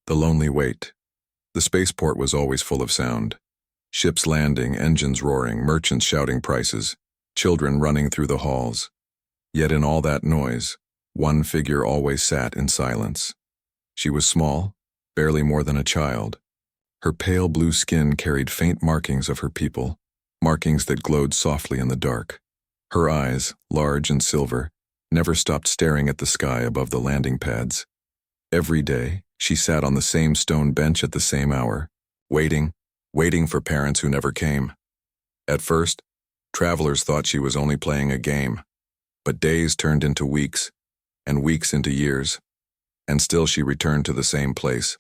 The lonely wait. The spaceport was always full of sound. Ships landing, engines roaring, merchants shouting prices, children running through the halls. Yet in all that noise, one figure always sat in silence. She was small, barely more than a child. Her pale blue skin carried faint markings of her people, markings that glowed softly in the dark. Her eyes, large and silver, never stopped staring at the sky above the landing pads. Every day, she sat on the same stone bench at the same hour, waiting for parents who never came. At first, travelers thought she was only playing a game, but days turned into weeks, and weeks into years, and still she returned to the same place,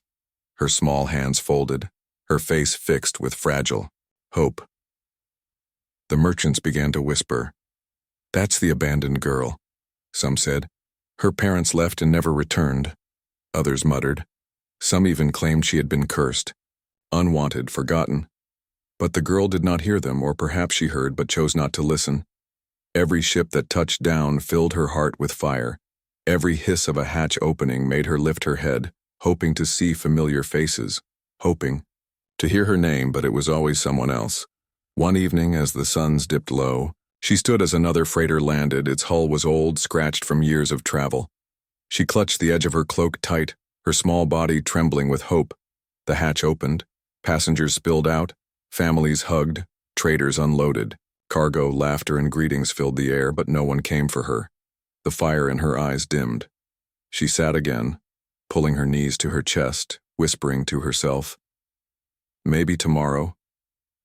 her small hands folded, her face fixed with fragile hope. The merchants began to whisper, "That's the abandoned girl," some said. "Her parents left and never returned." Others muttered. Some even claimed she had been cursed, unwanted, forgotten. But the girl did not hear them, or perhaps she heard but chose not to listen. Every ship that touched down filled her heart with fire. Every hiss of a hatch opening made her lift her head, hoping to see familiar faces, hoping to hear her name, but it was always someone else. One evening, as the suns dipped low, she stood as another freighter landed. Its hull was old, scratched from years of travel. She clutched the edge of her cloak tight, her small body trembling with hope. The hatch opened, passengers spilled out, families hugged, traders unloaded. Cargo, laughter, and greetings filled the air, but no one came for her. The fire in her eyes dimmed. She sat again, pulling her knees to her chest, whispering to herself, "Maybe tomorrow."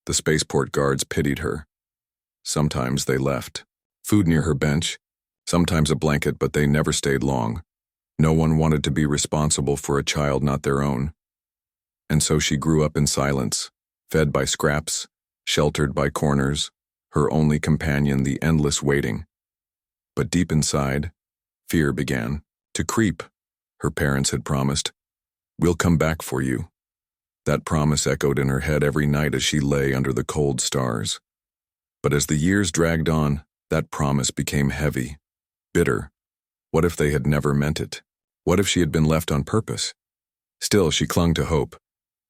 The spaceport guards pitied her. Sometimes they left. Food near her bench, sometimes a blanket, but they never stayed long. No one wanted to be responsible for a child not their own. And so she grew up in silence, fed by scraps, sheltered by corners, her only companion the endless waiting. But deep inside, fear began to creep. Her parents had promised, "We'll come back for you." That promise echoed in her head every night as she lay under the cold stars. But as the years dragged on, that promise became heavy, bitter. What if they had never meant it? What if she had been left on purpose? Still, she clung to hope.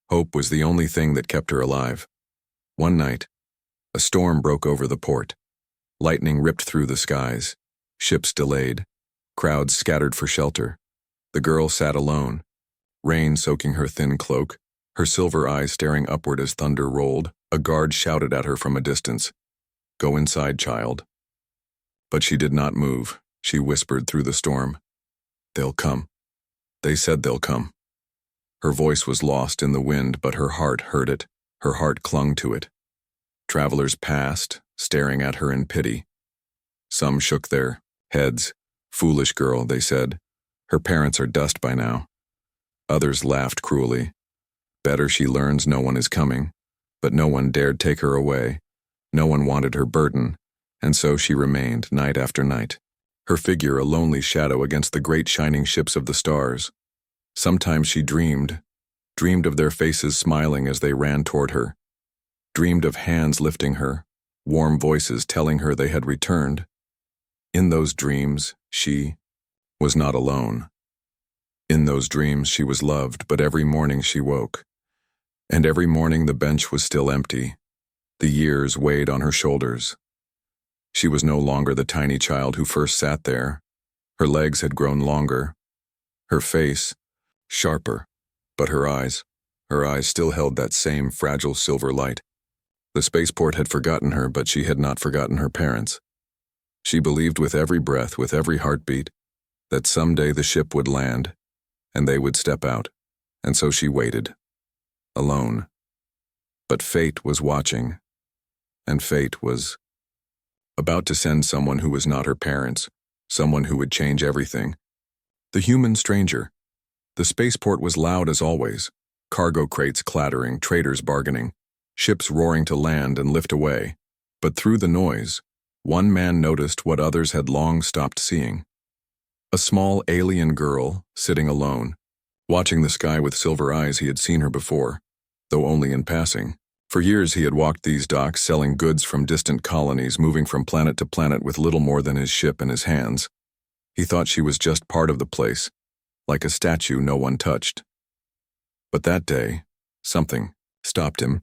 Hope was the only thing that kept her alive. One night, a storm broke over the port. Lightning ripped through the skies. Ships delayed. Crowds scattered for shelter. The girl sat alone, rain soaking her thin cloak, her silver eyes staring upward as thunder rolled. A guard shouted at her from a distance, "Go inside, child." But she did not move. She whispered through the storm, "They'll come. They said they'll come." Her voice was lost in the wind, but her heart heard it. Her heart clung to it. Travelers passed, staring at her in pity. Some shook their heads. "Foolish girl," they said. "Her parents are dust by now." Others laughed cruelly. "Better she learns no one is coming." But no one dared take her away. No one wanted her burden, and so she remained night after night, her figure a lonely shadow against the great shining ships of the stars. Sometimes she dreamed of their faces smiling as they ran toward her, dreamed of hands lifting her, warm voices telling her they had returned. In those dreams, she was not alone. In those dreams, she was loved, but every morning she woke. And every morning the bench was still empty. The years weighed on her shoulders. She was no longer the tiny child who first sat there. Her legs had grown longer. Her face, sharper, but her eyes still held that same fragile silver light. The spaceport had forgotten her, but she had not forgotten her parents. She believed with every breath, with every heartbeat, that someday the ship would land, and they would step out, and so she waited, alone. But fate was watching, and fate was about to send someone who was not her parents, someone who would change everything. The human stranger. The spaceport was loud as always, cargo crates clattering, traders bargaining, ships roaring to land and lift away. But through the noise, one man noticed what others had long stopped seeing. A small alien girl, sitting alone, watching the sky with silver eyes. He had seen her before, though only in passing. For years he had walked these docks, selling goods from distant colonies, moving from planet to planet with little more than his ship in his hands. He thought she was just part of the place, like a statue no one touched. But that day, something stopped him.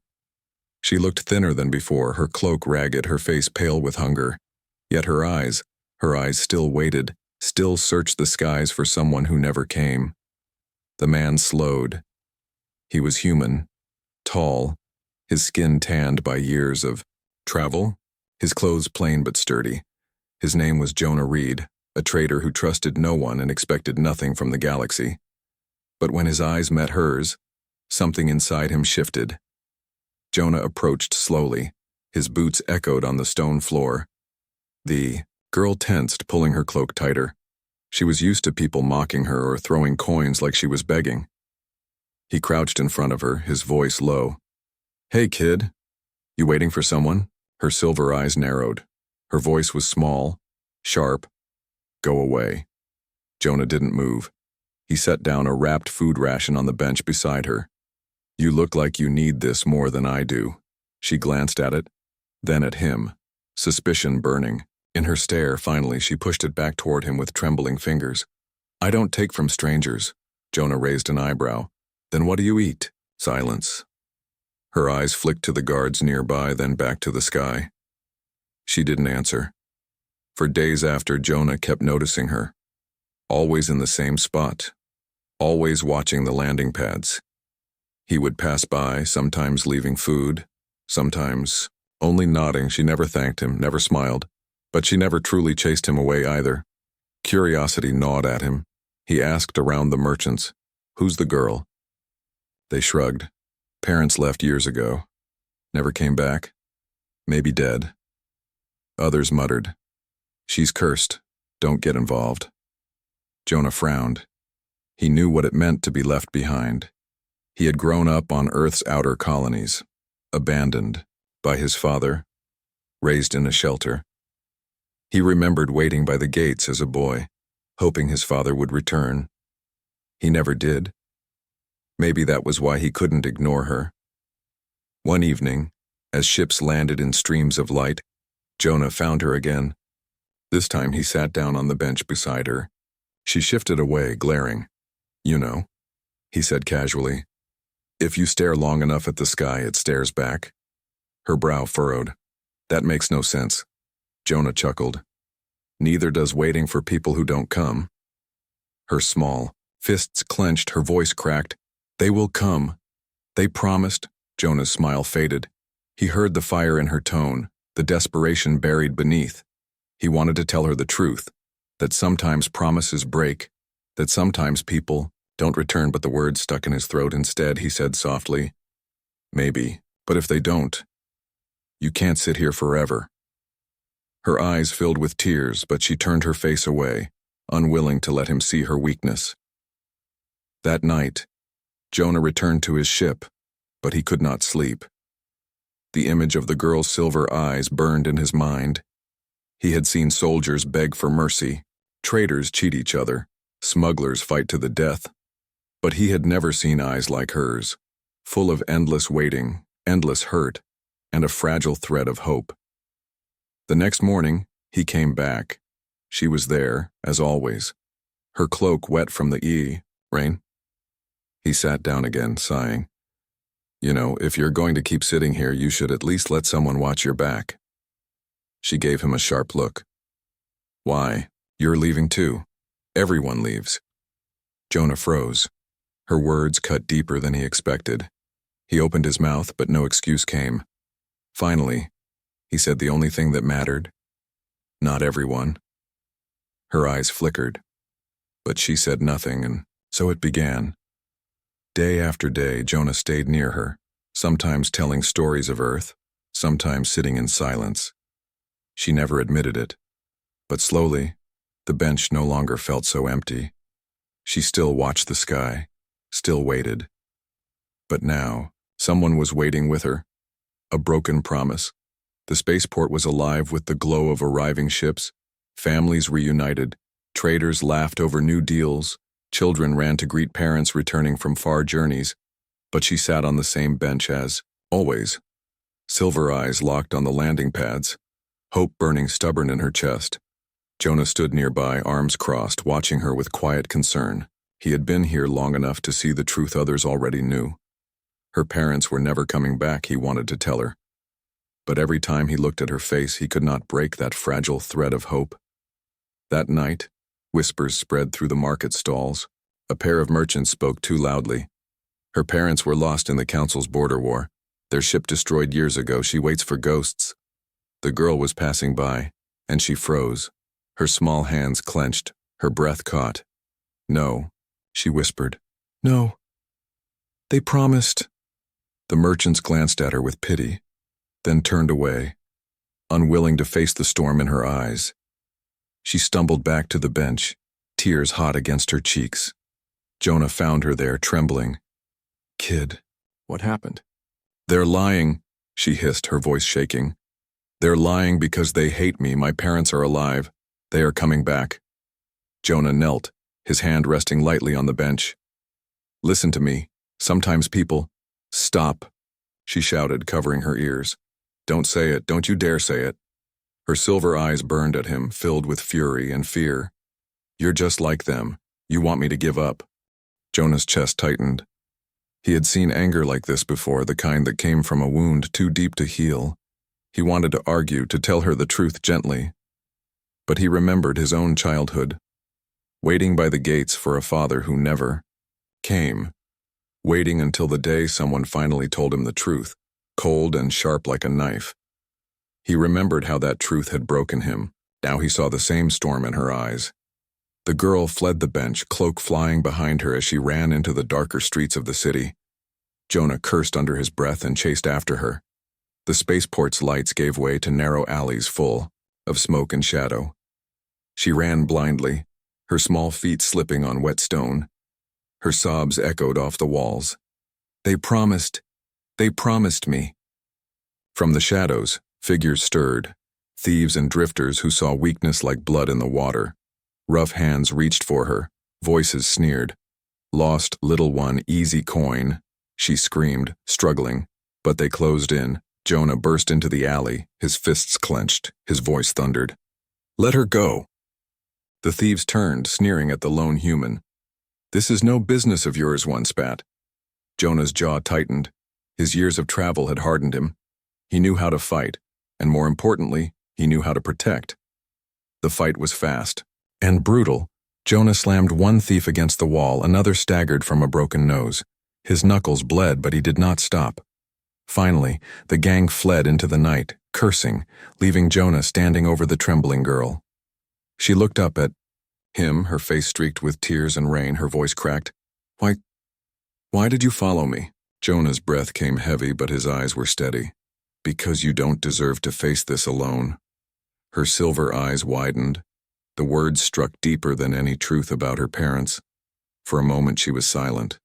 She looked thinner than before, her cloak ragged, her face pale with hunger. Yet her eyes still waited, still searched the skies for someone who never came. The man slowed. He was human, tall, his skin tanned by years of travel, his clothes plain but sturdy. His name was Jonah Reed, a trader who trusted no one and expected nothing from the galaxy. But when his eyes met hers, something inside him shifted. Jonah approached slowly. His boots echoed on the stone floor. The girl tensed, pulling her cloak tighter. She was used to people mocking her or throwing coins like she was begging. He crouched in front of her, his voice low. "Hey, kid. You waiting for someone?" Her silver eyes narrowed. Her voice was small, sharp. "Go away." Jonah didn't move. He set down a wrapped food ration on the bench beside her. "You look like you need this more than I do." She glanced at it, then at him, suspicion burning. In her stare, finally, she pushed it back toward him with trembling fingers. "I don't take from strangers." Jonah raised an eyebrow. "Then what do you eat?" Silence. Her eyes flicked to the guards nearby, then back to the sky. She didn't answer. For days after, Jonah kept noticing her. Always in the same spot. Always watching the landing pads. He would pass by, sometimes leaving food, sometimes only nodding. She never thanked him, never smiled. But she never truly chased him away either. Curiosity gnawed at him. He asked around the merchants, "Who's the girl?" They shrugged. "Parents left years ago. Never came back. Maybe dead." Others muttered, "She's cursed. Don't get involved." Jonah frowned. He knew what it meant to be left behind. He had grown up on Earth's outer colonies, abandoned by his father, raised in a shelter. He remembered waiting by the gates as a boy, hoping his father would return. He never did. Maybe that was why he couldn't ignore her. One evening, as ships landed in streams of light, Jonah found her again. This time he sat down on the bench beside her. She shifted away, glaring. "You know," he said casually, "if you stare long enough at the sky, it stares back." Her brow furrowed. "That makes no sense." Jonah chuckled. "Neither does waiting for people who don't come." Her small fists clenched, her voice cracked. "They will come. They promised." Jonah's smile faded. He heard the fire in her tone, the desperation buried beneath. He wanted to tell her the truth, that sometimes promises break, that sometimes people don't return, but the words stuck in his throat. Instead, he said softly, "Maybe, but if they don't, you can't sit here forever." Her eyes filled with tears, but she turned her face away, unwilling to let him see her weakness. That night, Jonah returned to his ship, but he could not sleep. The image of the girl's silver eyes burned in his mind. He had seen soldiers beg for mercy, traders cheat each other, smugglers fight to the death. But he had never seen eyes like hers, full of endless waiting, endless hurt, and a fragile thread of hope. The next morning, he came back. She was there, as always, her cloak wet from the rain. He sat down again, sighing. "You know, if you're going to keep sitting here, you should at least let someone watch your back." She gave him a sharp look. "Why? You're leaving too. Everyone leaves." Jonah froze. Her words cut deeper than he expected. He opened his mouth, but no excuse came. Finally, he said the only thing that mattered. "Not everyone." Her eyes flickered, but she said nothing, and so it began. Day after day, Jonah stayed near her, sometimes telling stories of Earth, sometimes sitting in silence. She never admitted it, but slowly, the bench no longer felt so empty. She still watched the sky, still waited. But now, someone was waiting with her. A broken promise. The spaceport was alive with the glow of arriving ships. Families reunited. Traders laughed over new deals. Children ran to greet parents returning from far journeys. But she sat on the same bench as, always. Silver eyes locked on the landing pads. Hope burning stubborn in her chest. Jonah stood nearby, arms crossed, watching her with quiet concern. He had been here long enough to see the truth others already knew. Her parents were never coming back, he wanted to tell her. But every time he looked at her face, he could not break that fragile thread of hope. That night, whispers spread through the market stalls. A pair of merchants spoke too loudly. Her parents were lost in the council's border war. Their ship destroyed years ago. She waits for ghosts. The girl was passing by, and she froze. Her small hands clenched, her breath caught. No, she whispered. No. They promised. The merchants glanced at her with pity, then turned away, unwilling to face the storm in her eyes. She stumbled back to the bench, tears hot against her cheeks. Jonah found her there, trembling. Kid, what happened? They're lying, she hissed, her voice shaking. They're lying because they hate me. My parents are alive. They are coming back. Jonah knelt, his hand resting lightly on the bench. Listen to me. Sometimes people... Stop, she shouted, covering her ears. Don't say it. Don't you dare say it. Her silver eyes burned at him, filled with fury and fear. You're just like them. You want me to give up. Jonah's chest tightened. He had seen anger like this before, the kind that came from a wound too deep to heal. He wanted to argue, to tell her the truth gently. But he remembered his own childhood, waiting by the gates for a father who never came, waiting until the day someone finally told him the truth, cold and sharp like a knife. He remembered how that truth had broken him. Now he saw the same storm in her eyes. The girl fled the bench, cloak flying behind her as she ran into the darker streets of the city. Jonah cursed under his breath and chased after her. The spaceport's lights gave way to narrow alleys full of smoke and shadow. She ran blindly, her small feet slipping on wet stone. Her sobs echoed off the walls. They promised me. From the shadows, figures stirred, thieves and drifters who saw weakness like blood in the water. Rough hands reached for her, voices sneered. Lost, little one, easy coin, she screamed, struggling, but they closed in. Jonah burst into the alley, his fists clenched, his voice thundered. Let her go. The thieves turned, sneering at the lone human. This is no business of yours, one spat. Jonah's jaw tightened. His years of travel had hardened him. He knew how to fight, and more importantly, he knew how to protect. The fight was fast and brutal. Jonah slammed one thief against the wall, another staggered from a broken nose. His knuckles bled, but he did not stop. Finally, the gang fled into the night, cursing, leaving Jonah standing over the trembling girl. She looked up at him, her face streaked with tears and rain, her voice cracked. Why did you follow me? Jonah's breath came heavy, but his eyes were steady. Because you don't deserve to face this alone. Her silver eyes widened. The words struck deeper than any truth about her parents. For a moment she was silent.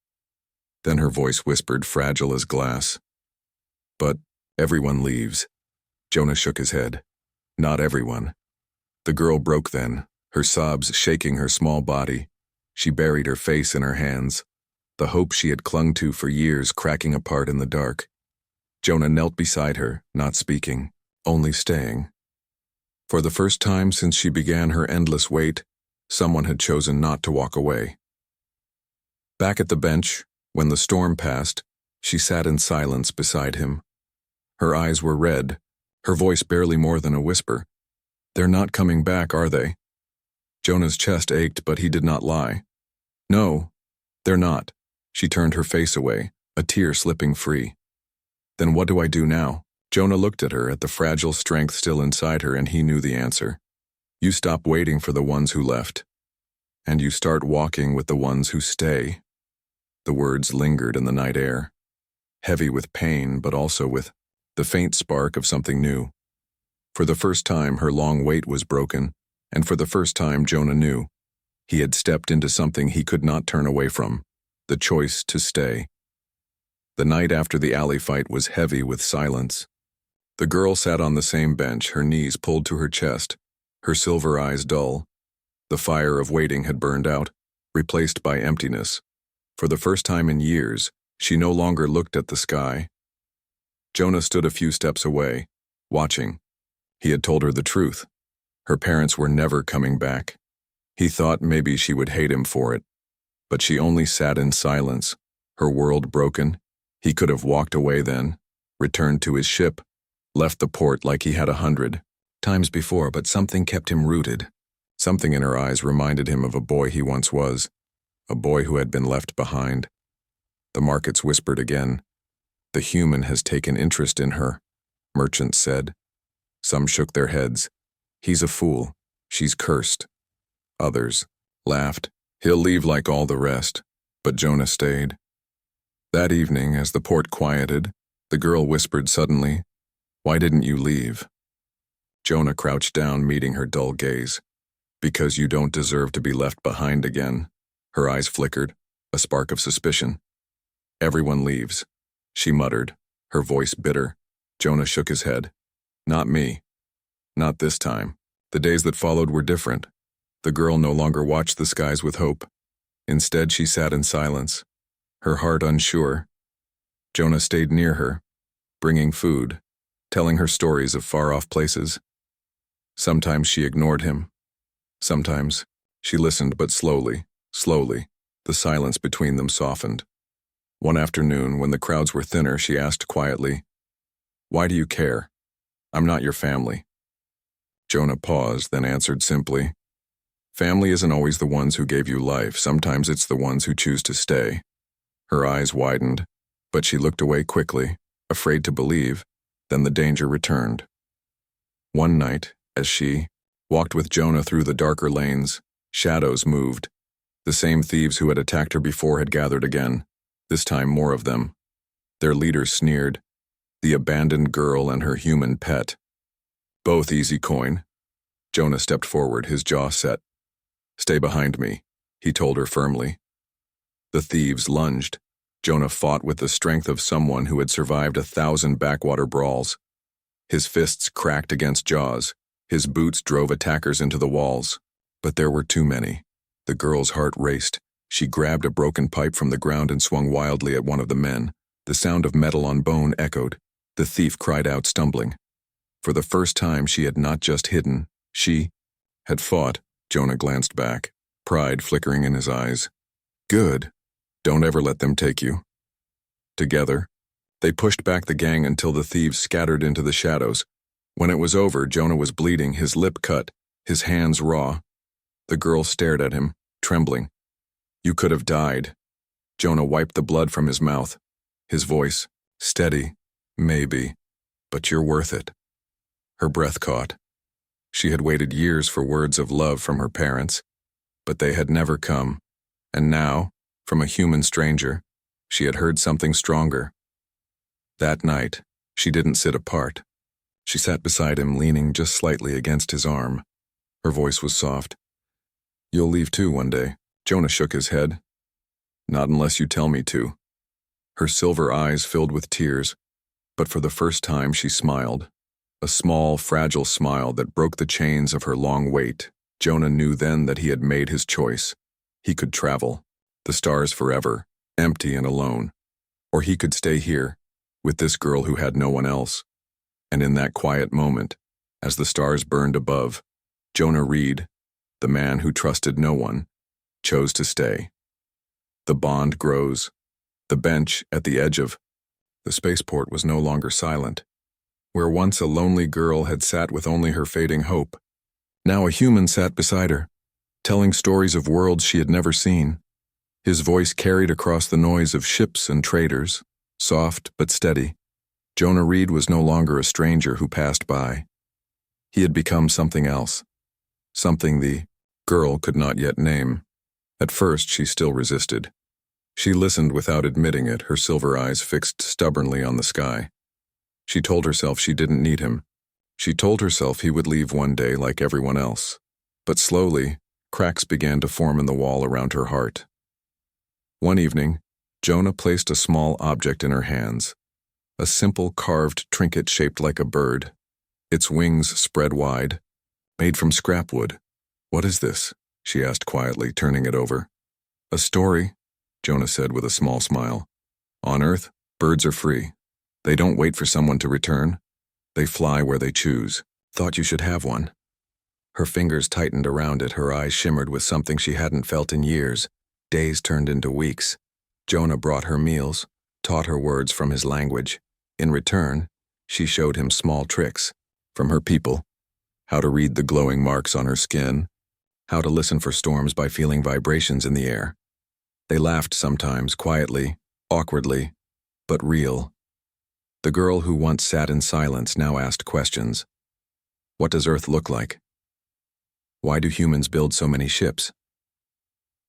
Then her voice whispered, fragile as glass. But everyone leaves. Jonah shook his head. Not everyone. The girl broke then, her sobs shaking her small body. She buried her face in her hands, the hope she had clung to for years cracking apart in the dark. Jonah knelt beside her, not speaking, only staying. For the first time since she began her endless wait, someone had chosen not to walk away. Back at the bench, when the storm passed, she sat in silence beside him. Her eyes were red, her voice barely more than a whisper. They're not coming back, are they? Jonah's chest ached, but he did not lie. No, they're not. She turned her face away, a tear slipping free. Then what do I do now? Jonah looked at her, at the fragile strength still inside her, and he knew the answer. You stop waiting for the ones who left, and you start walking with the ones who stay. The words lingered in the night air, heavy with pain, but also with the faint spark of something new. For the first time, her long wait was broken, and for the first time, Jonah knew. He had stepped into something he could not turn away from, the choice to stay. The night after the alley fight was heavy with silence. The girl sat on the same bench, her knees pulled to her chest, her silver eyes dull. The fire of waiting had burned out, replaced by emptiness. For the first time in years, she no longer looked at the sky. Jonah stood a few steps away, watching. He had told her the truth. Her parents were never coming back. He thought maybe she would hate him for it. But she only sat in silence, her world broken. He could have walked away then, returned to his ship, left the port like he had 100 times before, but something kept him rooted. Something in her eyes reminded him of a boy he once was, a boy who had been left behind. The markets whispered again. The human has taken interest in her, merchants said. Some shook their heads. He's a fool. She's cursed. Others laughed. He'll leave like all the rest. But Jonah stayed. That evening, as the port quieted, the girl whispered suddenly, "Why didn't you leave?" Jonah crouched down, meeting her dull gaze. "Because you don't deserve to be left behind again." Her eyes flickered, a spark of suspicion. "Everyone leaves," she muttered, her voice bitter. Jonah shook his head. "Not me. Not this time." The days that followed were different. The girl no longer watched the skies with hope. Instead, she sat in silence, her heart unsure. Jonah stayed near her, bringing food, telling her stories of far-off places. Sometimes she ignored him. Sometimes she listened, but slowly, the silence between them softened. One afternoon, when the crowds were thinner, she asked quietly, "Why do you care? I'm not your family." Jonah paused, then answered simply, "Family isn't always the ones who gave you life. Sometimes it's the ones who choose to stay." Her eyes widened, but she looked away quickly, afraid to believe. Then the danger returned. One night, as she walked with Jonah through the darker lanes, shadows moved. The same thieves who had attacked her before had gathered again, this time more of them. Their leaders sneered, the abandoned girl and her human pet. Both easy coin. Jonah stepped forward, his jaw set. "Stay behind me," he told her firmly. The thieves lunged. Jonah fought with the strength of someone who had survived 1,000 backwater brawls. His fists cracked against jaws. His boots drove attackers into the walls. But there were too many. The girl's heart raced. She grabbed a broken pipe from the ground and swung wildly at one of the men. The sound of metal on bone echoed. The thief cried out, stumbling. For the first time, she had not just hidden. She had fought. Jonah glanced back, pride flickering in his eyes. "Good. Don't ever let them take you." Together, they pushed back the gang until the thieves scattered into the shadows. When it was over, Jonah was bleeding, his lip cut, his hands raw. The girl stared at him, trembling. "You could have died." Jonah wiped the blood from his mouth. His voice, steady, "Maybe, but you're worth it." Her breath caught. She had waited years for words of love from her parents, but they had never come. And now, from a human stranger, she had heard something stronger. That night, she didn't sit apart. She sat beside him, leaning just slightly against his arm. Her voice was soft. "You'll leave too one day." Jonah shook his head. "Not unless you tell me to." Her silver eyes filled with tears, but for the first time she smiled. A small, fragile smile that broke the chains of her long wait. Jonah knew then that he had made his choice. He could travel, the stars forever, empty and alone. Or he could stay here, with this girl who had no one else. And in that quiet moment, as the stars burned above, Jonah Reed, the man who trusted no one, chose to stay. The bond grows. The bench at the edge of the spaceport was no longer silent. Where once a lonely girl had sat with only her fading hope, now a human sat beside her, telling stories of worlds she had never seen. His voice carried across the noise of ships and traders, soft but steady. Jonah Reed was no longer a stranger who passed by. He had become something else, something the girl could not yet name. At first, she still resisted. She listened without admitting it, her silver eyes fixed stubbornly on the sky. She told herself she didn't need him. She told herself he would leave one day like everyone else. But slowly, cracks began to form in the wall around her heart. One evening, Jonah placed a small object in her hands, a simple carved trinket shaped like a bird, its wings spread wide, made from scrap wood. "What is this?" she asked quietly, turning it over. "A story," Jonah said with a small smile. "On Earth, birds are free. They don't wait for someone to return. They fly where they choose. Thought you should have one." Her fingers tightened around it, her eyes shimmered with something she hadn't felt in years, Days turned into weeks. Jonah brought her meals, taught her words from his language. In return, she showed him small tricks from her people, how to read the glowing marks on her skin, how to listen for storms by feeling vibrations in the air. They laughed sometimes, quietly, awkwardly, but real. The girl who once sat in silence now asked questions. What does Earth look like? Why do humans build so many ships?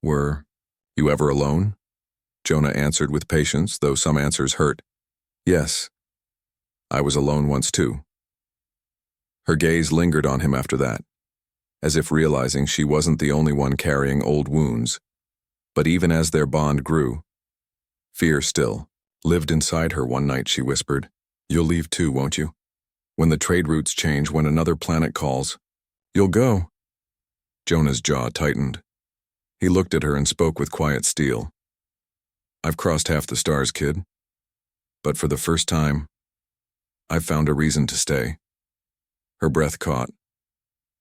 Were you ever alone? Jonah answered with patience, though some answers hurt. Yes, I was alone once too. Her gaze lingered on him after that, as if realizing she wasn't the only one carrying old wounds. But even as their bond grew, fear still lived inside her. One night she whispered, "You'll leave too, won't you? When the trade routes change, when another planet calls, you'll go." Jonah's jaw tightened. He looked at her and spoke with quiet steel. "I've crossed half the stars, kid. But for the first time, I've found a reason to stay." Her breath caught.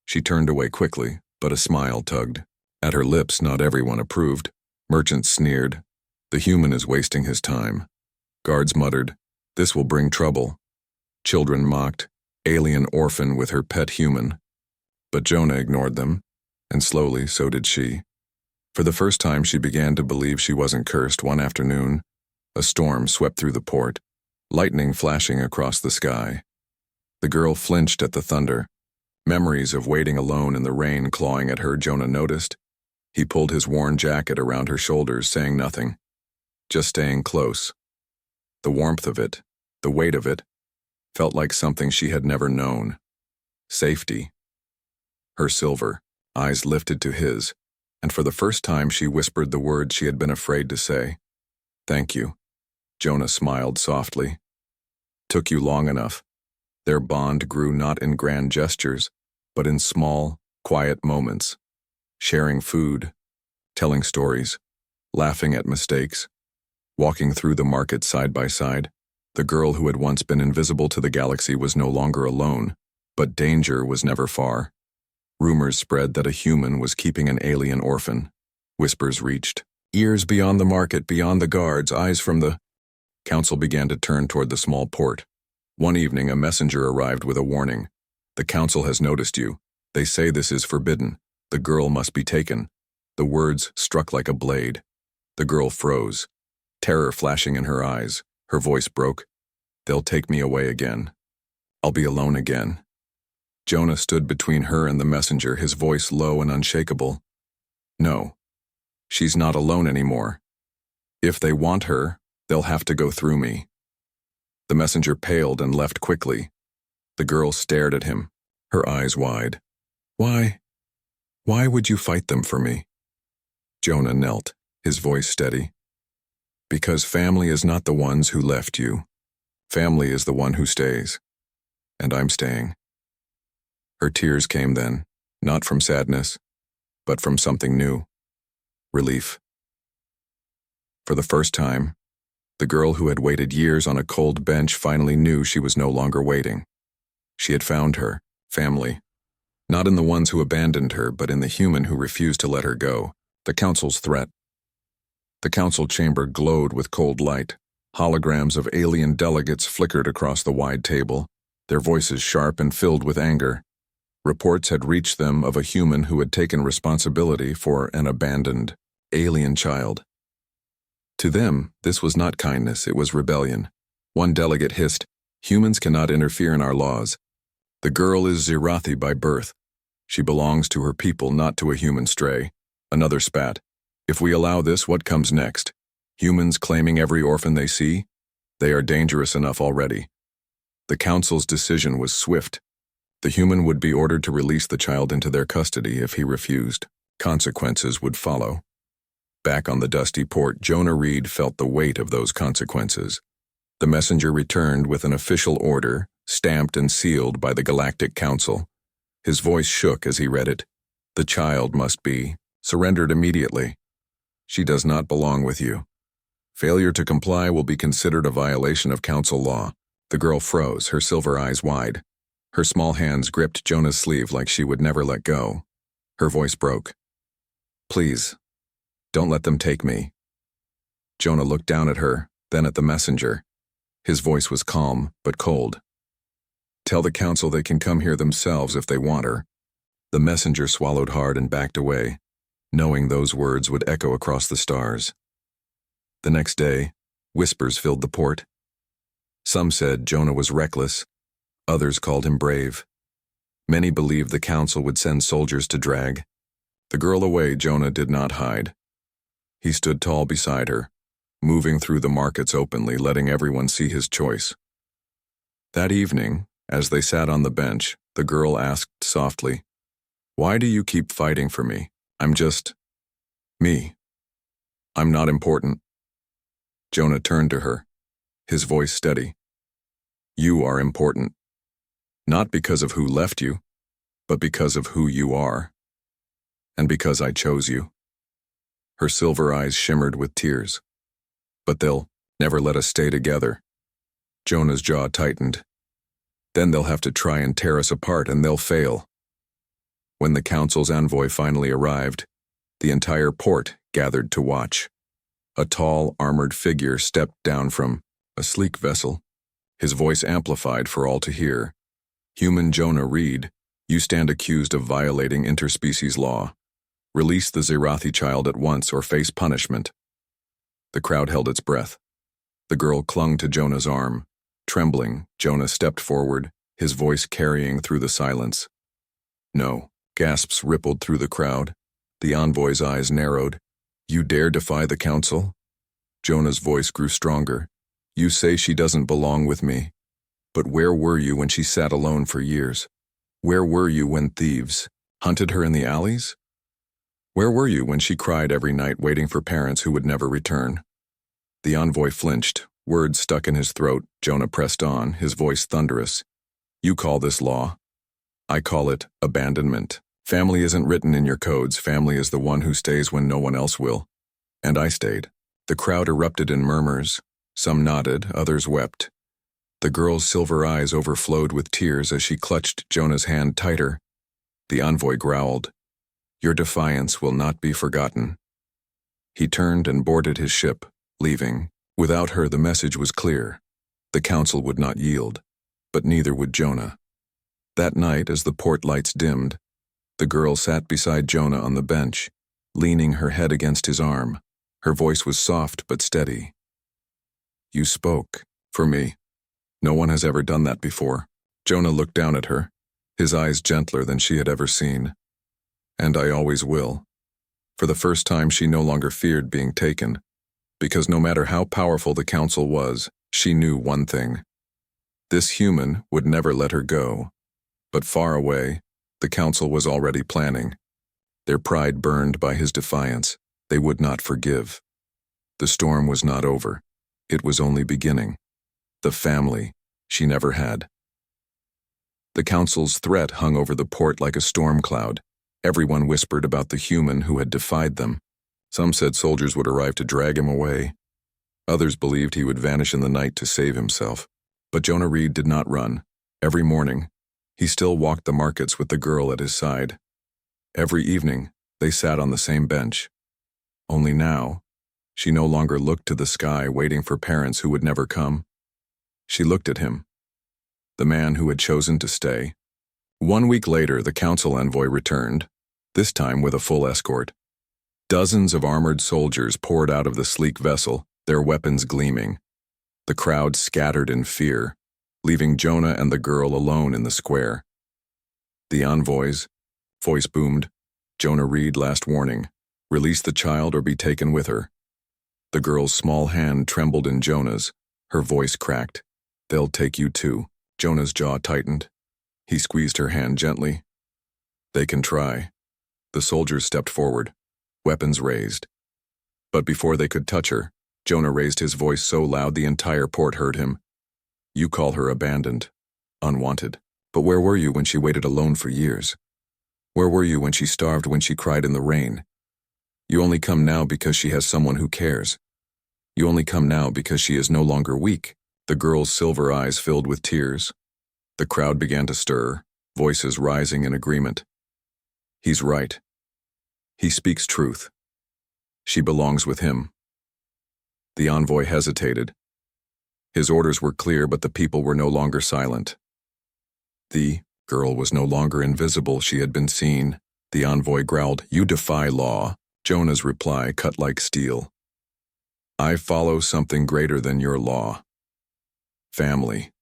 She turned away quickly, but a smile tugged at her lips. Not everyone approved. Merchants sneered. "The human is wasting his time." Guards muttered, "This will bring trouble." Children mocked, "Alien orphan with her pet human." But Jonah ignored them, and slowly so did she. For the first time she began to believe she wasn't cursed. One afternoon, a storm swept through the port, lightning flashing across the sky. The girl flinched at the thunder, memories of waiting alone in the rain clawing at her. Jonah noticed. He pulled his worn jacket around her shoulders, saying nothing, just staying close. The warmth of it, the weight of it, felt like something she had never known. Safety. Her silver eyes lifted to his, and for the first time she whispered the words she had been afraid to say. "Thank you." Jonah smiled softly. "Took you long enough." Their bond grew not in grand gestures, but in small, quiet moments. Sharing food, telling stories, laughing at mistakes, walking through the market side by side. The girl who had once been invisible to the galaxy was no longer alone, but danger was never far. Rumors spread that a human was keeping an alien orphan. Whispers reached ears beyond the market, beyond the guards, eyes from the council began to turn toward the small port. One evening, a messenger arrived with a warning. "The council has noticed you. They say this is forbidden. The girl must be taken." The words struck like a blade. The girl froze, terror flashing in her eyes. Her voice broke. "They'll take me away again. I'll be alone again." Jonah stood between her and the messenger, his voice low and unshakable. "No, she's not alone anymore. If they want her, they'll have to go through me." The messenger paled and left quickly. The girl stared at him, her eyes wide. Why would you fight them for me?" Jonah knelt, his voice steady. "Because family is not the ones who left you. Family is the one who stays. And I'm staying." Her tears came then, not from sadness, but from something new. Relief. For the first time, the girl who had waited years on a cold bench finally knew she was no longer waiting. She had found her family, not in the ones who abandoned her, but in the human who refused to let her go. The council's threat. The council chamber glowed with cold light. Holograms of alien delegates flickered across the wide table, their voices sharp and filled with anger. Reports had reached them of a human who had taken responsibility for an abandoned, alien child. To them, this was not kindness, it was rebellion. One delegate hissed, "Humans cannot interfere in our laws. The girl is Zirathi by birth. She belongs to her people, not to a human stray." Another spat. "If we allow this, what comes next? Humans claiming every orphan they see? They are dangerous enough already." The council's decision was swift. The human would be ordered to release the child into their custody if he refused. Consequences would follow. Back on the dusty port, Jonah Reed felt the weight of those consequences. The messenger returned with an official order, stamped and sealed by the Galactic Council. His voice shook as he read it. "The child must be surrendered immediately. She does not belong with you. Failure to comply will be considered a violation of council law." The girl froze, her silver eyes wide. Her small hands gripped Jonah's sleeve like she would never let go. Her voice broke. "Please, Don't let them take me." Jonah looked down at her, then at the messenger. His voice was calm, but cold. "Tell the council they can come here themselves if they want her." The messenger swallowed hard and backed away, knowing those words would echo across the stars. The next day, whispers filled the port. Some said Jonah was reckless, others called him brave. Many believed the council would send soldiers to drag the girl away. Jonah did not hide. He stood tall beside her, moving through the markets openly, letting everyone see his choice. That evening, as they sat on the bench, the girl asked softly, "Why do you keep fighting for me? I'm just me. I'm not important." Jonah turned to her, his voice steady. "You are important. Not because of who left you, but because of who you are. And because I chose you." Her silver eyes shimmered with tears. "But they'll never let us stay together." Jonah's jaw tightened. "Then they'll have to try and tear us apart, and they'll fail." When the council's envoy finally arrived, the entire port gathered to watch. A tall, armored figure stepped down from a sleek vessel, his voice amplified for all to hear. "Human Jonah Reed, you stand accused of violating interspecies law. Release the Zerathi child at once or face punishment." The crowd held its breath. The girl clung to Jonah's arm. Trembling, Jonah stepped forward, his voice carrying through the silence. "No." Gasps rippled through the crowd. The envoy's eyes narrowed. "You dare defy the council?" Jonah's voice grew stronger. "You say she doesn't belong with me. But where were you when she sat alone for years? Where were you when thieves hunted her in the alleys? Where were you when she cried every night waiting for parents who would never return?" The envoy flinched, words stuck in his throat. Jonah pressed on, his voice thunderous. "You call this law. I call it abandonment. Family isn't written in your codes. Family is the one who stays when no one else will. And I stayed." The crowd erupted in murmurs. Some nodded, others wept. The girl's silver eyes overflowed with tears as she clutched Jonah's hand tighter. The envoy growled, "Your defiance will not be forgotten." He turned and boarded his ship, leaving. Without her, the message was clear. The council would not yield, but neither would Jonah. That night, as the port lights dimmed, the girl sat beside Jonah on the bench, leaning her head against his arm. Her voice was soft but steady. "You spoke for me. No one has ever done that before." Jonah looked down at her, his eyes gentler than she had ever seen. "And I always will." For the first time, she no longer feared being taken, because no matter how powerful the council was, she knew one thing. This human would never let her go. But far away, the council was already planning. Their pride burned by his defiance. They would not forgive. The storm was not over. It was only beginning. The family she never had. The council's threat hung over the port like a storm cloud. Everyone whispered about the human who had defied them. Some said soldiers would arrive to drag him away. Others believed he would vanish in the night to save himself. But Jonah Reed did not run. Every morning, he still walked the markets with the girl at his side. Every evening, they sat on the same bench. Only now, she no longer looked to the sky waiting for parents who would never come. She looked at him, the man who had chosen to stay. 1 week later, the council envoy returned, this time with a full escort. Dozens of armored soldiers poured out of the sleek vessel, their weapons gleaming. The crowd scattered in fear, leaving Jonah and the girl alone in the square. The envoy's voice boomed, "Jonah Reed, last warning. Release the child or be taken with her." The girl's small hand trembled in Jonah's. Her voice cracked. "They'll take you too." Jonah's jaw tightened. He squeezed her hand gently. "They can try." The soldiers stepped forward, weapons raised. But before they could touch her, Jonah raised his voice so loud the entire port heard him. "You call her abandoned, unwanted. But where were you when she waited alone for years? Where were you when she starved, when she cried in the rain? You only come now because she has someone who cares. You only come now because she is no longer weak." The girl's silver eyes filled with tears. The crowd began to stir, voices rising in agreement. "He's right. He speaks truth." She belongs with him. The envoy hesitated. His orders were clear, but the people were no longer silent. The girl was no longer invisible, she had been seen. The envoy growled, "You defy law." Jonah's reply cut like steel. "I follow something greater than your law. Family."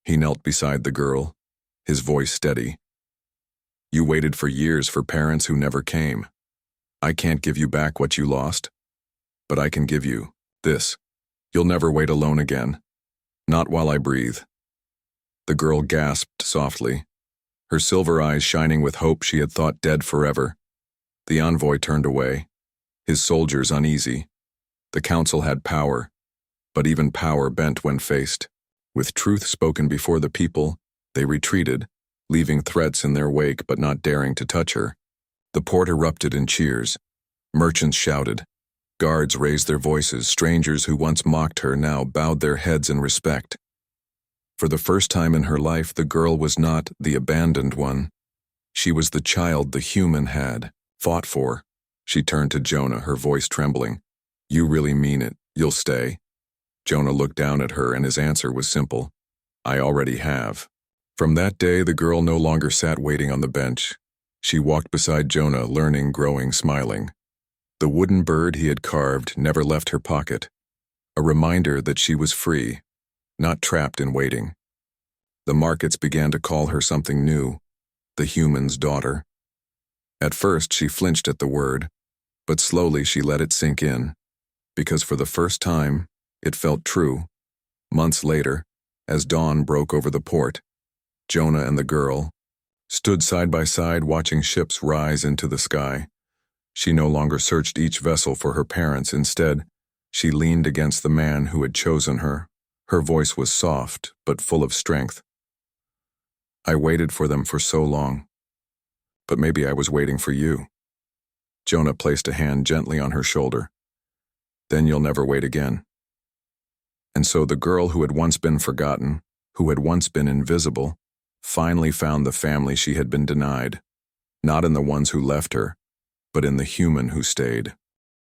He knelt beside the girl, his voice steady. "You waited for years for parents who never came. I can't give you back what you lost, but I can give you this. You'll never wait alone again. Not while I breathe." The girl gasped softly, her silver eyes shining with hope she had thought dead forever. The envoy turned away, his soldiers uneasy. The council had power, but even power bent when faced. With truth spoken before the people, they retreated, leaving threats in their wake but not daring to touch her. The port erupted in cheers. Merchants shouted. Guards raised their voices. Strangers who once mocked her now bowed their heads in respect. For the first time in her life, the girl was not the abandoned one. She was the child the human had fought for. She turned to Jonah, her voice trembling. "You really mean it? You'll stay?" Jonah looked down at her, and his answer was simple. "I already have." From that day, the girl no longer sat waiting on the bench. She walked beside Jonah, learning, growing, smiling. The wooden bird he had carved never left her pocket, a reminder that she was free, not trapped in waiting. The markets began to call her something new, the human's daughter. At first, she flinched at the word, but slowly she let it sink in, because for the first time, it felt true. Months later, as dawn broke over the port, Jonah and the girl stood side by side watching ships rise into the sky. She no longer searched each vessel for her parents. Instead, she leaned against the man who had chosen her. Her voice was soft, but full of strength. "I waited for them for so long, but maybe I was waiting for you." Jonah placed a hand gently on her shoulder. "Then you'll never wait again." And so the girl who had once been forgotten, who had once been invisible, finally found the family she had been denied, not in the ones who left her, but in the human who stayed.